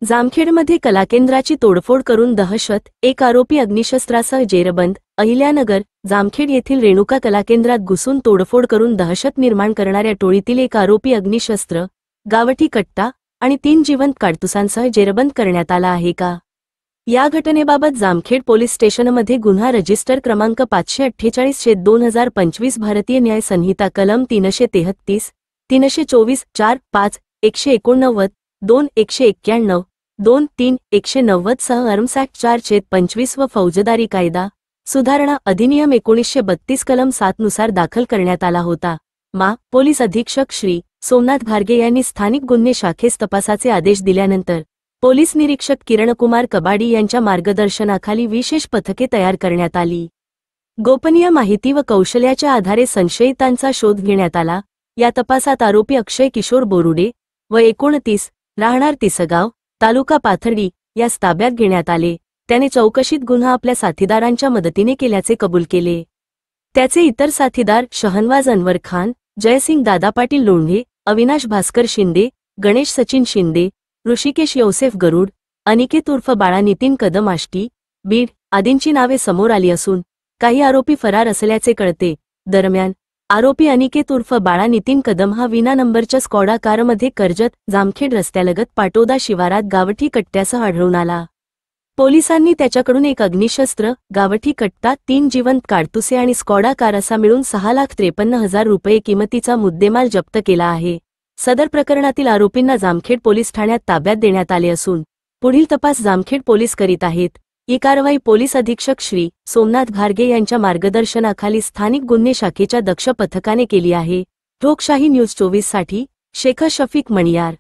जामखेडमध्ये कलाकेंद्राची तोडफोड करून दहशत, एक आरोपी अग्निशस्त्रासह जेरबंद. अहिल्यानगर, जामखेड येथील रेणुका कलाकेंद्रात घुसून तोडफोड करून दहशत निर्माण करणाऱ्या टोळीतील एक आरोपी अग्निशस्त्र, गावठी कट्टा आणि 3 जिवंत काडतुसांसह जेरबंद करण्यात आला आहे का? या घटनेबाबत जामखेड पोलीस स्टेशनमध्ये गुन्हा रजिस्टर क्रमांक 548/2025 भारतीय न्याय संहिता कलम 333, 324, 4, 5, 189, 2, 191, 2, 3, 190 सह आर्म्स ऍक्ट 4/25 व फौजदारी कायदा सुधारणा अधिनियम 1932 कलम 7 नुसार दाखल करण्यात आला होता. पोलीस अधीक्षक श्री सोमनाथ घारगे यांनी स्थानिक गुन्हे शाखेस तपासाचे आदेश दिल्यानंतर पोलीस निरीक्षक किरणकुमार कबाडी यांच्या मार्गदर्शनाखाली विशेष पथके तयार करण्यात आली. गोपनीय माहिती व कौशल्याच्या आधारे संशयितांचा शोध घेण्यात आला. या तपासात आरोपी अक्षय किशोर बोरुडे व 29, राहणार तिसगाव, तालुका पाथर्डी यास ताब्यात घेण्यात आले. त्याने चौकशीत गुन्हा आपल्या साथीदारांच्या मदतीने केल्याचे कबूल केले. त्याचे इतर साथीदार शहनवाज अनवर खान, जयसिंग दादा पाटील लोंढे, अविनाश भास्कर शिंदे, गणेश सचिन शिंदे, ऋषिकेश यौसेफ गरुड, अनिकेत उर्फ बाळा नितीन कदम आष्टी, बीड आदींची नावे समोर आली असून काही आरोपी फरार असल्याचे कळते. दरम्यान आरोपी अनिकेत उर्फ बाळा नितीन कदम हा विना नंबरच्या स्कॉडा कारमध्ये कर्जत, जामखेड रस्त्यालगत पाटोदा शिवारात गावठी कट्ट्यासह आढळून आला. पोलिसांनी त्याच्याकडून एक अग्निशस्त्र, गावठी कट्टा, 3 जिवंत काडतुसे आणि स्कॉडा कार असा मिळून 6,53,000 रुपये किमतीचा मुद्देमाल जप्त केला आहे. सदर प्रकरणातील आरोपींना जामखेड पोलीस ठाण्यात ताब्यात देण्यात आले असून पुढील तपास जामखेड पोलीस करीत आहेत. ही कारवाई पोलीस अधीक्षक श्री सोमनाथ घारगे यांच्या मार्गदर्शनाखाली स्थानिक गुन्हे शाखेच्या दक्ष पथकाने केली आहे. लोकशाही न्यूज 24 साठी शेख शफीक मणियार.